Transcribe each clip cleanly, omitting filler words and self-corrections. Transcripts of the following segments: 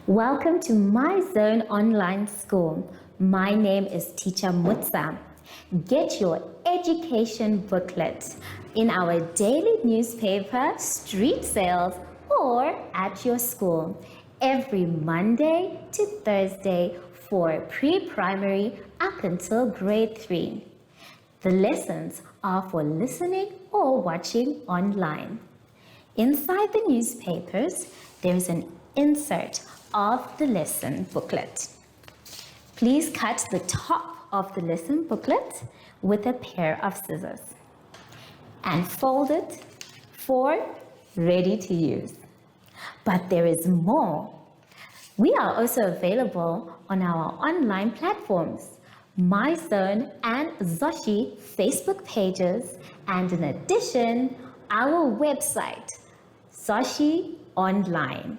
Welcome to My Zone Online School. My name is Teacher Mutsa. Get your education booklet in our daily newspaper, street sales, or at your school every Monday to Thursday for pre-primary up until grade 3. The lessons are for listening or watching online. Inside the newspapers, there is an insert of the lesson booklet. Please cut the top of the lesson booklet with a pair of scissors and fold it for ready to use. But there is more. We are also available on our online platforms, MyZone and Zoshi Facebook pages, and in addition, our website, Zoshi Online.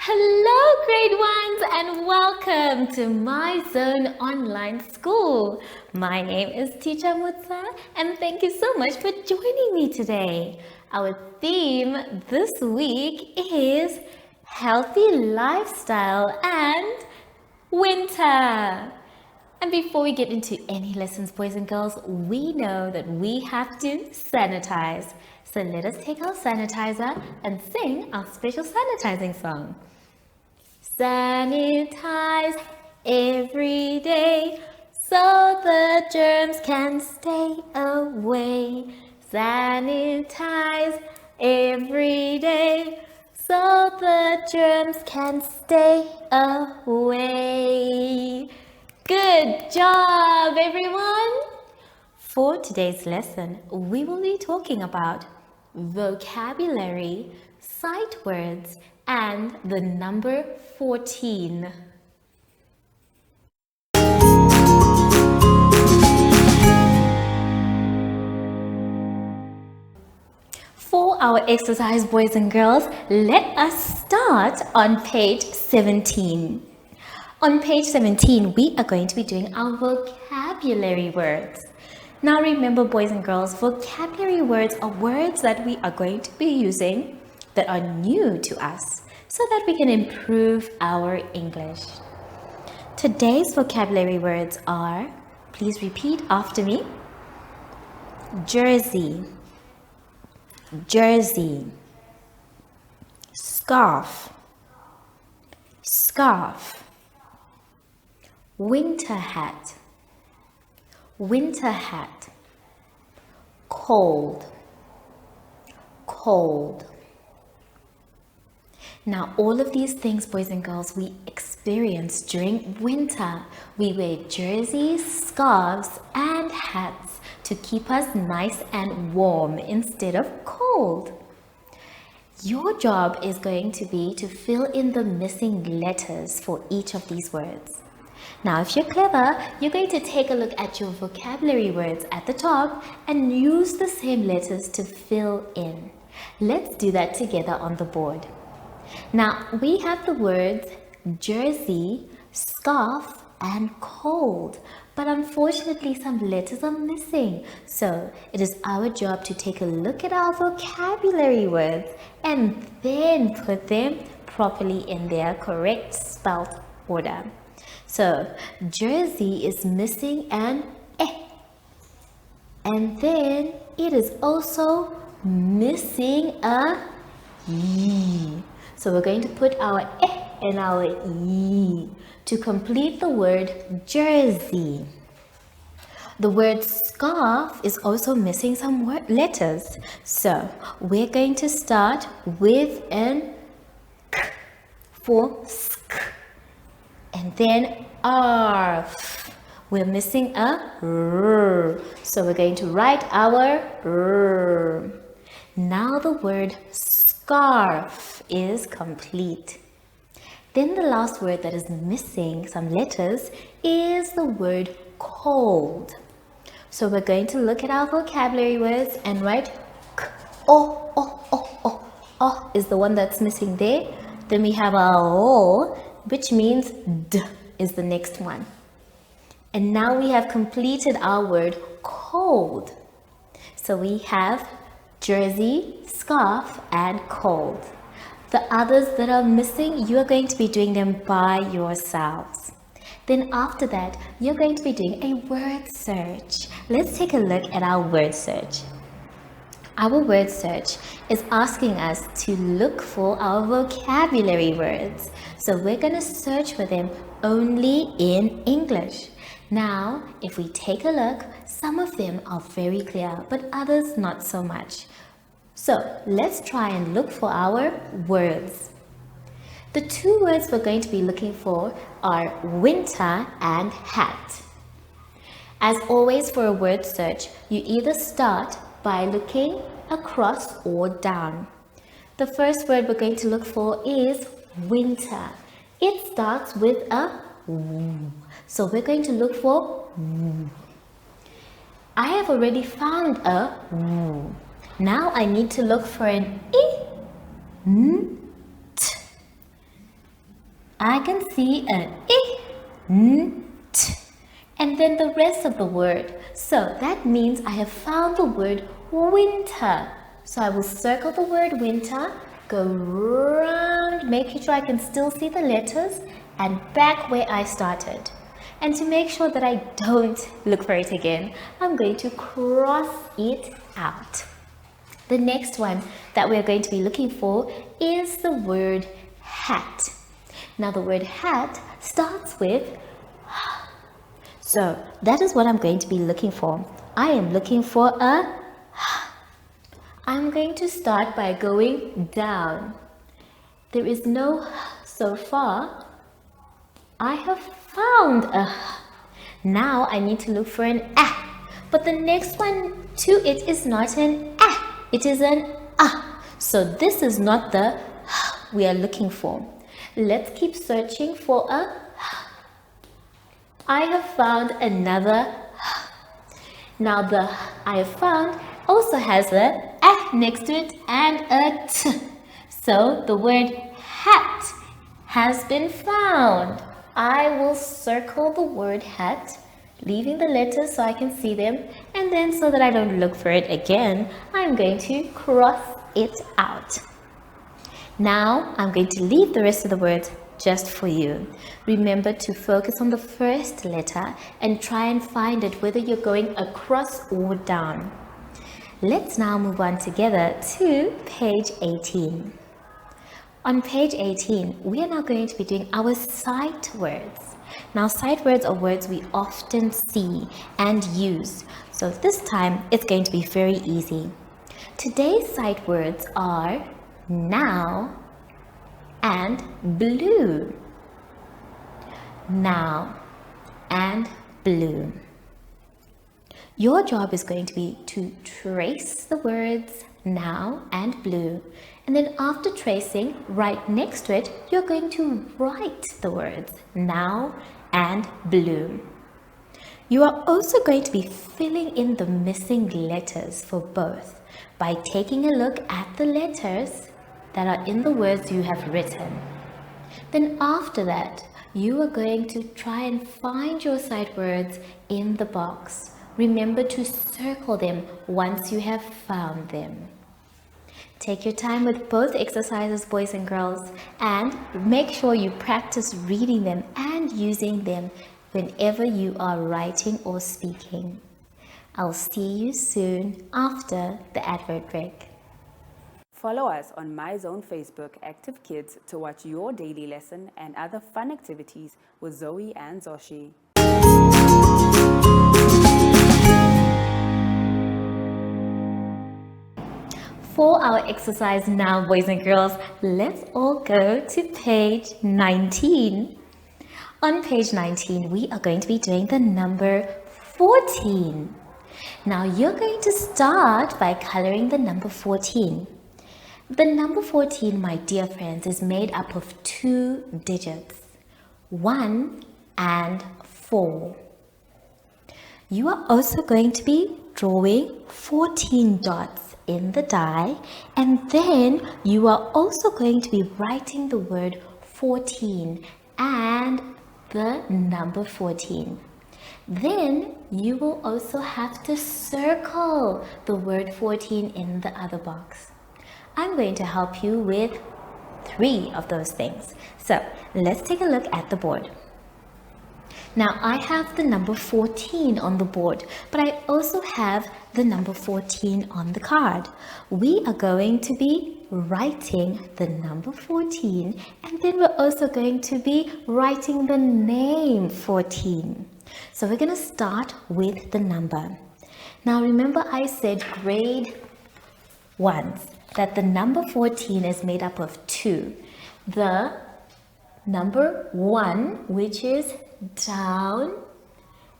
Hello, grade ones, and welcome to My Zone Online School. My name is Teacher Mutsa, and thank you so much for joining me today. Our theme this week is healthy lifestyle and winter. And before we get into any lessons, boys and girls, we know that we have to sanitize. So let us take our sanitizer and sing our special sanitizing song. Sanitize every day so the germs can stay away. Sanitize every day so the germs can stay away. Good job, everyone! For today's lesson, we will be talking about vocabulary, sight words, and the number 14. For our exercise, boys and girls, let us start on page 17. On page 17, we are going to be doing our vocabulary words. Now remember, boys and girls, vocabulary words are words that we are going to be using that are new to us so that we can improve our English. Today's vocabulary words are, please repeat after me, jersey, jersey, scarf, scarf, winter hat, winter hat, cold, cold. Now, all of these things, boys and girls, we experience during winter. We wear jerseys, scarves, and hats to keep us nice and warm instead of cold. Your job is going to be to fill in the missing letters for each of these words. Now, if you're clever, you're going to take a look at your vocabulary words at the top and use the same letters to fill in. Let's do that together on the board. Now, we have the words jersey, scarf, and cold, but unfortunately some letters are missing. So it is our job to take a look at our vocabulary words and then put them properly in their correct spelt order. So jersey is missing an E, and then it is also missing a E. So we're going to put our E and our E to complete the word jersey. The word scarf is also missing some letters. So we're going to start with an K for sk, and then arf. We're missing a R. So we're going to write our R. Now the word scarf is complete. Then the last word that is missing some letters is the word cold. So we're going to look at our vocabulary words and write k, o, o, o, o. O is the one that's missing there. Then we have our o, which means d is the next one. And now we have completed our word cold. So we have jersey, scarf, and cold. The others that are missing, you are going to be doing them by yourselves. Then after that, you're going to be doing a word search. Let's take a look at our word search. Our word search is asking us to look for our vocabulary words. So we're going to search for them only in English. Now, if we take a look, some of them are very clear, but others not so much. So let's try and look for our words. The two words we're going to be looking for are winter and hat. As always for a word search, you either start by looking across or down. The first word we're going to look for is winter. It starts with a W. So we're going to look for W. I have already found a W. Now I need to look for an I, N, T. I can see an I, N, T, and then the rest of the word. So that means I have found the word winter. So I will circle the word winter, go round, making sure I can still see the letters, and back where I started. And to make sure that I don't look for it again, I'm going to cross it out. The next one that we're going to be looking for is the word hat. Now the word hat starts with H. So that is what I'm going to be looking for. I am looking for a H. I'm going to start by going down. There is no H so far. I have found a H. Now I need to look for an A. But the next one to it is not an A. It is an A. So this is not the H we are looking for. Let's keep searching for a H. I have found another H. Now the H I have found also has a A next to it and a T. So the word hat has been found. I will circle the word hat, leaving the letters so I can see them, and then so that I don't look for it again, I'm going to cross it out. Now I'm going to leave the rest of the words just for you. Remember to focus on the first letter and try and find it whether you're going across or down. Let's now move on together to page 18. On page 18, we are now going to be doing our sight words. Now, sight words are words we often see and use. So this time, it's going to be very easy. Today's sight words are now and blue. Now and blue. Your job is going to be to trace the words now and blue. And then after tracing, right next to it, you're going to write the words now and blue. You are also going to be filling in the missing letters for both by taking a look at the letters that are in the words you have written. Then after that, you are going to try and find your sight words in the box. Remember to circle them once you have found them. Take your time with both exercises, boys and girls, and make sure you practice reading them and using them whenever you are writing or speaking. I'll see you soon after the advert break. Follow us on MyZone Facebook Active Kids to watch your daily lesson and other fun activities with Zoe and Zoshi. For our exercise now, boys and girls, let's all go to page 19. On page 19, we are going to be doing the number 14. Now you're going to start by coloring the number 14. The number 14, my dear friends, is made up of two digits, 1 and 4. You are also going to be drawing 14 dots in the die, and then you are also going to be writing the word 14 and the number 14. Then you will also have to circle the word 14 in the other box. I'm going to help you with 3 of those things. So let's take a look at the board. Now I have the number 14 on the board, but I also have the number 14 on the card. We are going to be writing the number 14, and then we're also going to be writing the name 14. So we're going to start with the number. Now remember I said grade 1s that the number 14 is made up of 2. The number 1, which is down,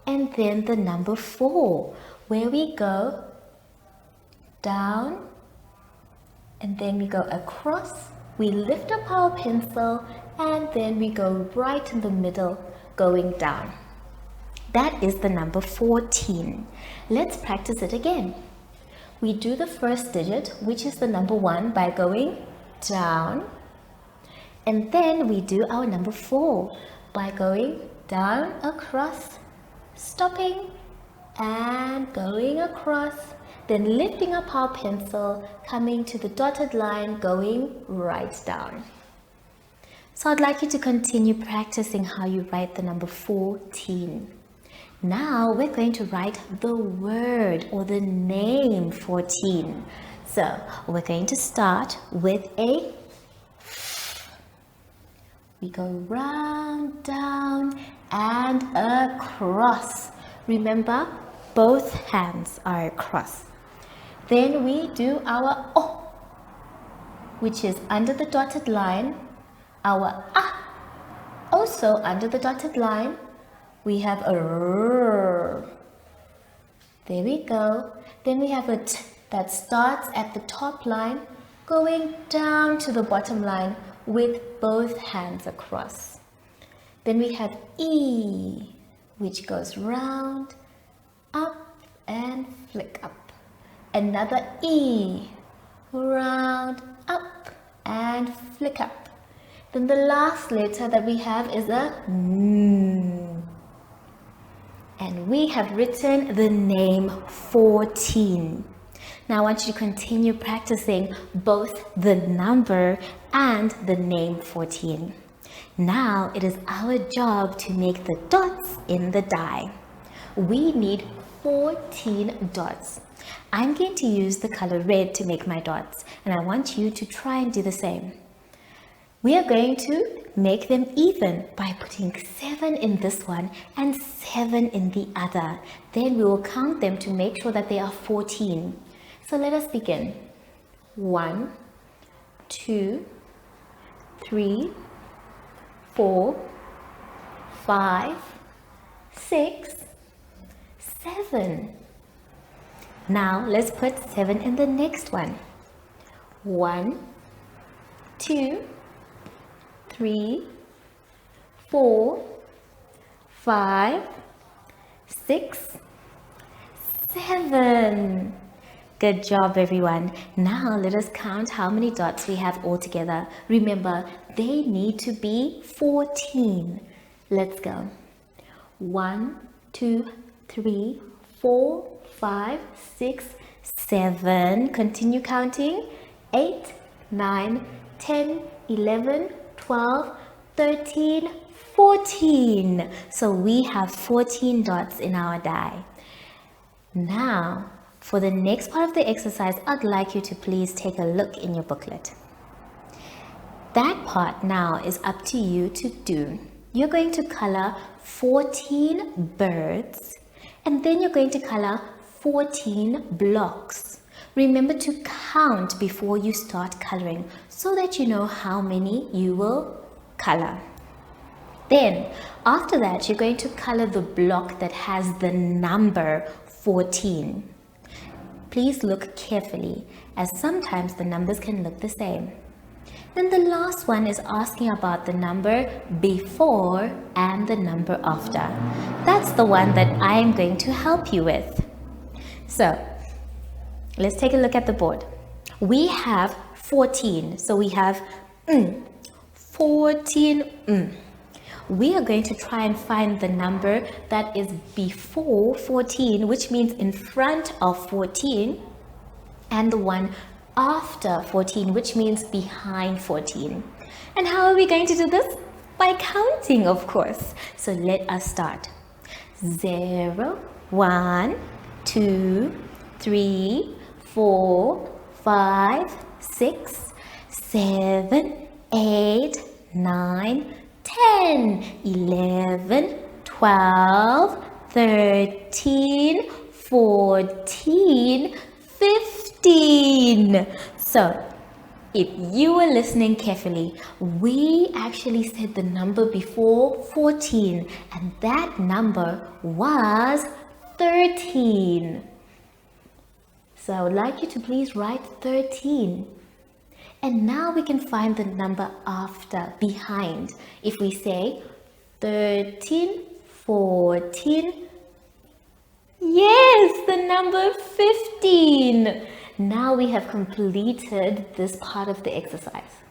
and then the number 4, where we go down and then we go across, we lift up our pencil, and then we go right in the middle going down. That is the number 14. Let's practice it again. We do the first digit, which is the number 1, by going down, and then we do our number 4 by going down, across, stopping, and going across, then lifting up our pencil, coming to the dotted line, going right down. So I'd like you to continue practicing how you write the number 14. Now we're going to write the word or the name 14. So we're going to start with a F. We go round, down, and across. Remember, both hands are across. Then we do our O, which is under the dotted line. Our A, also under the dotted line. We have a R. There we go. Then we have a T that starts at the top line, going down to the bottom line with both hands across. Then we have E, which goes round, up, and flick up. Another E, round, up, and flick up. Then the last letter that we have is a N. And we have written the name 14. Now I want you to continue practicing both the number and the name 14. Now it is our job to make the dots in the die. We need 14 dots. I'm going to use the color red to make my dots, and I want you to try and do the same. We are going to make them even by putting 7 in this one and 7 in the other. Then we will count them to make sure that they are 14. So let us begin. 1, 2, 3, 4, 5, 6, 7. Now let's put 7 in the next one. 1, 2, 3, 4, 5, 6, 7. Good job, everyone. Now let us count how many dots we have altogether. Remember, they need to be 14. Let's go. 1, 2, 3, 4, 5, 6, 7. Continue counting. 8, 9, 10, 11, 12, 13, 14. So we have 14 dots in our die. Now, for the next part of the exercise, I'd like you to please take a look in your booklet. That part now is up to you to do. You're going to color 14 birds, and then you're going to color 14 blocks. Remember to count before you start coloring so that you know how many you will color. Then, after that, you're going to color the block that has the number 14. Please look carefully, as sometimes the numbers can look the same. Then the last one is asking about the number before and the number after. that's the one that I'm going to help you with. So, let's take a look at the board. We have 14. So we have 14. We are going to try and find the number that is before 14, which means in front of 14, and the one after 14, which means behind 14. And how are we going to do this? By counting, of course. So let us start. 0, 1, 2, 3, 4, 5, 6, 7, 8, 9, 10, 11, 12, 13, 14, 15. So, if you were listening carefully, we actually said the number before 14, and that number was 13. So I would like you to please write 13. And now we can find the number after, behind. If we say 13, 14, yes, the number 15. Now we have completed this part of the exercise.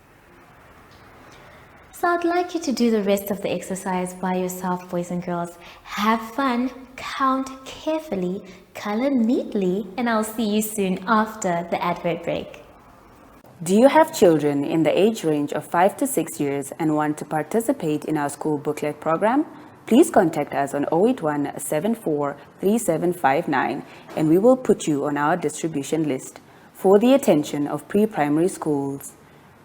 So I'd like you to do the rest of the exercise by yourself, boys and girls. Have fun, count carefully, color neatly, and I'll see you soon after the advert break. Do you have children in the age range of 5 to 6 years and want to participate in our school booklet program? Please contact us on 081 74 3759 and we will put you on our distribution list for the attention of pre-primary schools.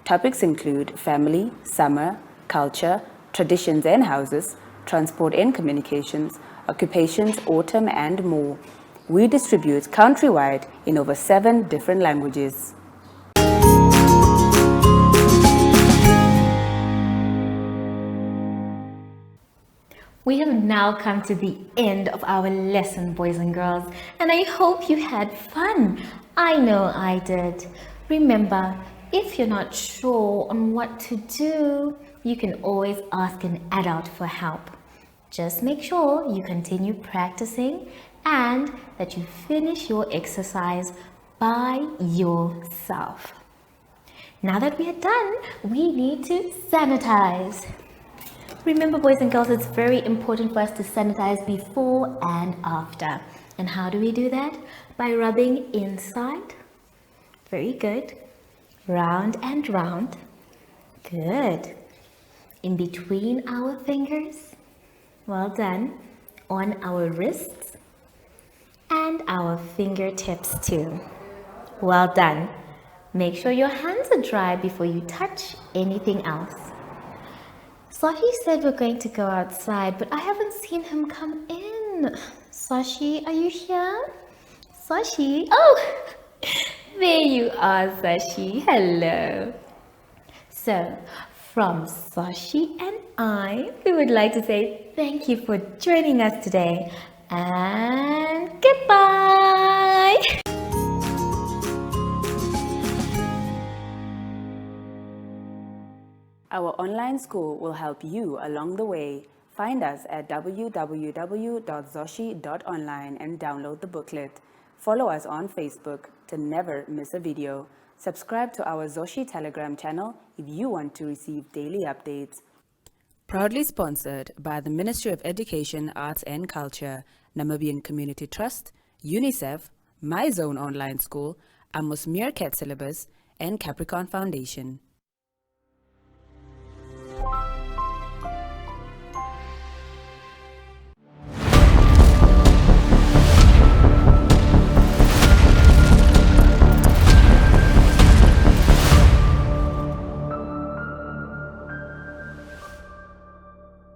Topics include family, summer, culture, traditions and houses, transport and communications, occupations, autumn and more. We distribute countrywide in over 7 different languages. We have now come to the end of our lesson, boys and girls, and I hope you had fun. I know I did. Remember, if you're not sure on what to do, you can always ask an adult for help. Just make sure you continue practicing and that you finish your exercise by yourself. Now that we are done, we need to sanitize. Remember, boys and girls, it's very important for us to sanitize before and after. And how do we do that? By rubbing inside. Very good. Round and round. Good. In between our fingers. Well done. On our wrists. And our fingertips too. Well done. Make sure your hands are dry before you touch anything else. Sashi said we're going to go outside, but I haven't seen him come in. Sashi, are you here? Sashi? Oh, there you are, Sashi. Hello. So, from Sashi and I, we would like to say thank you for joining us today. And goodbye. Our online school will help you along the way. Find us at www.zoshi.online and download the booklet. Follow us on Facebook to never miss a video. Subscribe to our Zoshi Telegram channel if you want to receive daily updates. Proudly sponsored by the Ministry of Education, Arts and Culture, Namibian Community Trust, UNICEF, My Zone Online School, Amos Meerkat Syllabus, and Capricorn Foundation.